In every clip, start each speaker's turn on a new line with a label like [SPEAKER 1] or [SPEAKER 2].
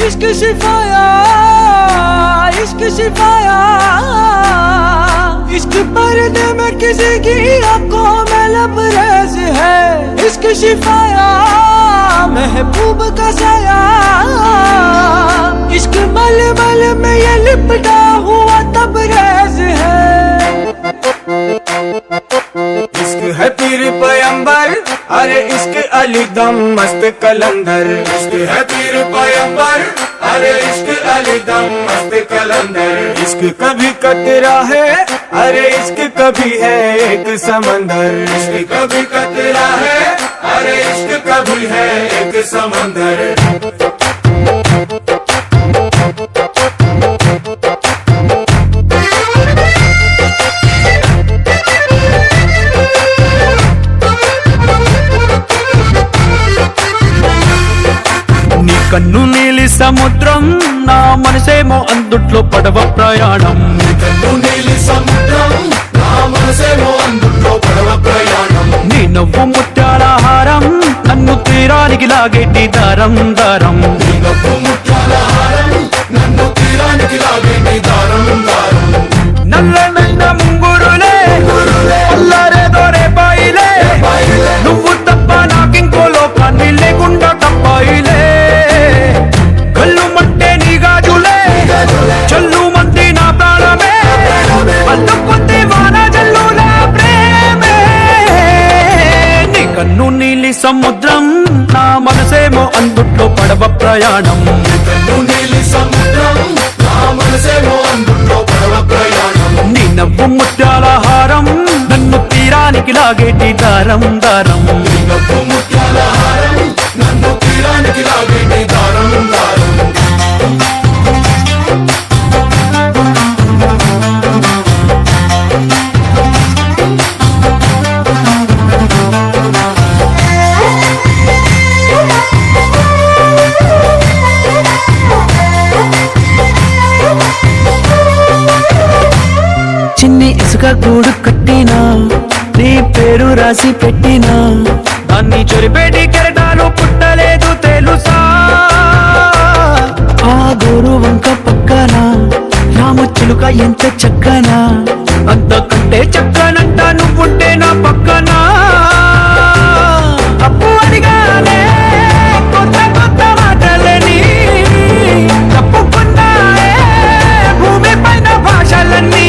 [SPEAKER 1] इश्क शिफाया, इश्क शिफाया, इश्क पर्दे में किसी की आंखों में लबरेज है। इश्क शिफाया, महबूब का साया, इश्क मलमल में ये लिपटा हुआ तबरेज है।
[SPEAKER 2] इश्क है पीर पैगंबर, अरे इश्क अली दम मस्त कलंदर। इश्क है पीर पैगंबर, अरे इश्क अली दम मस्त कलंदर। इश्क कभी कतरा है, अरे इश्क कभी है एक समंदर। इश्क कभी कतरा है, अरे इश्क कभी है एक समंदर।
[SPEAKER 1] కన్ను నీలి సముద్రం, నా మనసేమో అందుట్లో పడవ ప్రయాణం।
[SPEAKER 2] కన్ను నీలి సముద్రం, నా మనసేమో అందుట్లో పడవ ప్రయాణం।
[SPEAKER 1] నీ నవ్వు ముత్యాల హారం, నన్ను తీరానికి లాగేటి దారం దారం।
[SPEAKER 2] నీ నవ్వు ముత్యాల హారం, నన్ను తీరానికి లాగేటి దారం దారం।
[SPEAKER 1] నల్లనైన ముంగురులే అల్లారేదో రేపాయిలే, నువ్వు తప్ప నాకింకో లోకాన్ని లేకుండా తప్పాయిలే। కళ్ళు మంటే నీ గాజులే, చల్లు మంది నా ప్రాణమే, అల్లుకుంది వాన జల్లుల ప్రేమే। నీ కన్ను నీలి సముద్రం, నా మనసేమో అందుట్లో పడవ ప్రయాణం।
[SPEAKER 2] కన్ను నీలి సముద్రం, నా మనసేమో అందుట్లో పడవ ప్రయాణం।
[SPEAKER 1] నీ నవ్వు ముత్యాల హారం, నన్ను తీరానికి లాగేటి దారం దారం।
[SPEAKER 2] నీ నవ్వు ముత్యాల హారం, నన్ను తీరానికి లాగేటి దారం దారం।
[SPEAKER 1] చిన్ని ఇసుక గూడు కట్టినా, నీ పేరు రాసి పెట్టినా, దాన్ని చొరిపేటి కెరటాలు పుట్టలేదు తెలుసా। ఆ గోరు వంక పక్కన రామచిలుక ఎంత చక్కనా, అంతకంటే చక్కనంట నువ్వుంటే నా పక్కన। అప్పు అడిగానే కొత్త కొత్త మాటలని, తప్పుకున్నాయే భూమి పైన భాషలన్నీ,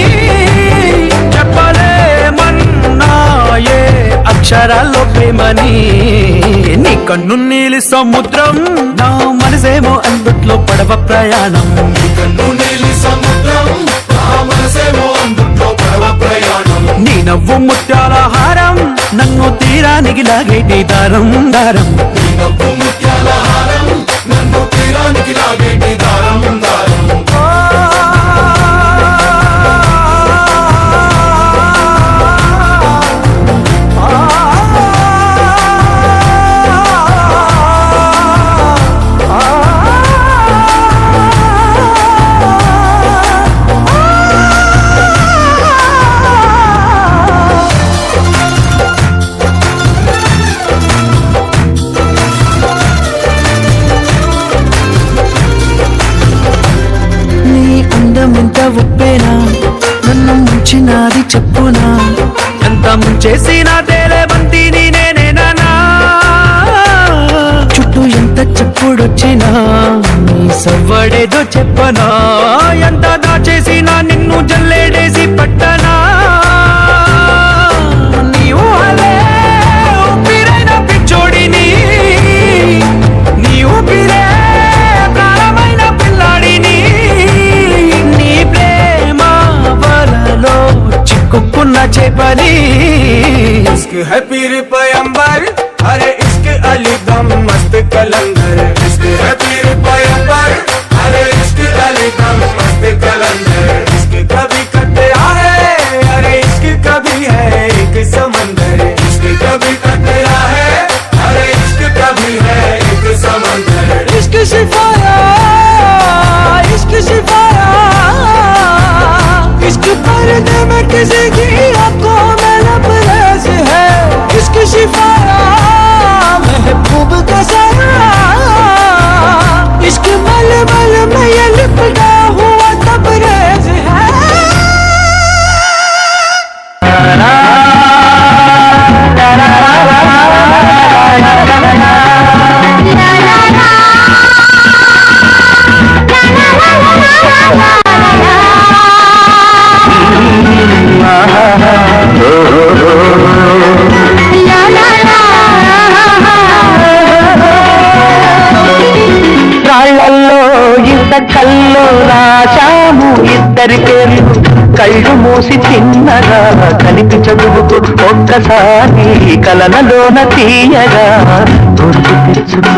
[SPEAKER 1] చెప్పలేమన్నాయే అక్షరాల్లో ప్రేమని। నీ కన్ను నీలి సముద్రం, నా మనసేమో అందుట్లో పడవ ప్రయాణం।
[SPEAKER 2] నీ కన్ను నీలి సముద్రం, నా మనసేమో అందుట్లో పడవ ప్రయాణం।
[SPEAKER 1] నీ నవ్వు ముత్యాల హారం, నన్ను తీరానికి లాగేటి దారం దారం।
[SPEAKER 2] నీ నవ్వు ముత్యాల హారం, నన్ను తీరానికి లాగేటి దారం దారం।
[SPEAKER 1] ఎంత ఉప్పేనా, నన్ను ముంచినాది చెప్పునా, ఎంత ముంచేసినా తేలేవంతిని నేనేనా। చుట్టూ ఎంత చెప్పుడొచ్చినా, నీ సవ్వడేదో చెప్పనా, ఎంత దాచేసినా నిన్ను జల్లేడేసి పట్టనా। నీవు అలే ఊపిరైన పిచ్చోడిని, నీ ఊపిరే ప్రాణమైన పిల్లాడిని, నీ ప్రేమ వలలో చిక్కుకున్న చేపని।
[SPEAKER 2] इश्क है पीर पैगंबर, अरे इश्क अली दम मस्त कलंदर। इश्क है पीर पैगंबर, अरे इश्क अली दम मस्त कलंदर। इश्क कभी कतरा है, अरे इश्क कभी है एक समंदर। इश्क कभी कतरा है, अरे इश्क कभी है एक समंदर।
[SPEAKER 1] इश्क शिफाया, इश्क शिफाया, इश्क पर्दे में किसी की आंखों में लबरेज है। इश्क शिफाया, महबूब का साया, इश्क मलमल కల్లో రాశాము ఇద్దరి పేర్లు కళ్ళు మూసి చిన్నగా కలిపి చదువుకు ఒక్కసారి కలనలోన తీయగా గుర్తు తెచ్చుకో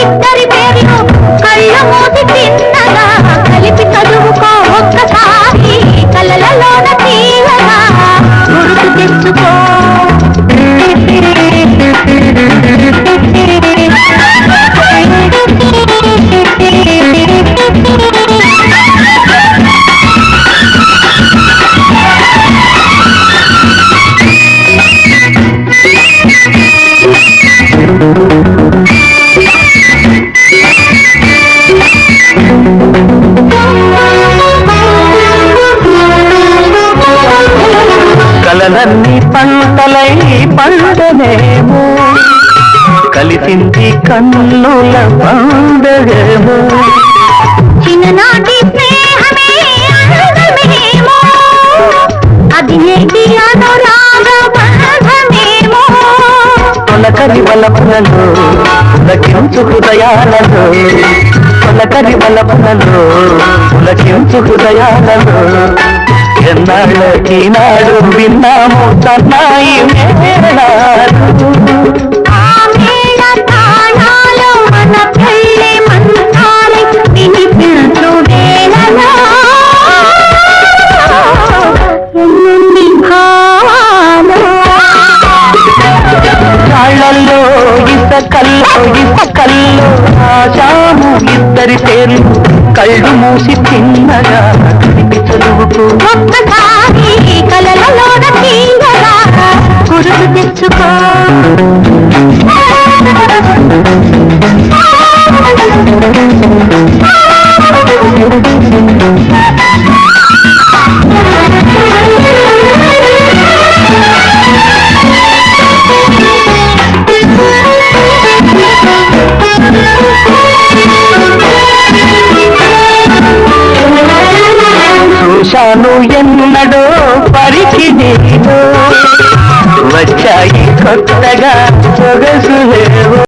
[SPEAKER 3] ఇద్దరి పేర్లు కళ్ళు మూసి చిన్నగా కలిపి చదువుకో ఒక్కసారి కలలలోన తీయగా గుర్తు తెచ్చుకో
[SPEAKER 1] కలలన్నీ పంటలై పండనేమో కలిసింది కన్నుల పండగేమో
[SPEAKER 3] చిన్ననాటి స్నేహమే అందమేమో అది నేటి అనురాగ బంధమేమో
[SPEAKER 1] తొలకరి వలపులలో పులకించు హృదయాలలో తొలకరి వలపులలో పులకించు హృదయాలలో ఎన్నాళ్ళకి నాడు విన్నాము సన్నాయి మేళాలు
[SPEAKER 3] ఆ మేళ తాళాలు మన పెళ్ళి మంత్రాలు వినిపించు వేళలో ఎన్ని భావాలు
[SPEAKER 1] కాళ్ళల్లో ఇసకల్లో ఆశాము ఇద్దరి పేర్లు కళ్ళు మూసి చిన్నగా కలిపి చదువుకు
[SPEAKER 3] ఒక్కసారి కలలలోన తీయగా గుర్తు తెచ్చుకో
[SPEAKER 1] చూశాను ఎన్నడో పరికి నేను వచ్చాయి కొత్తగా సొగసులేవో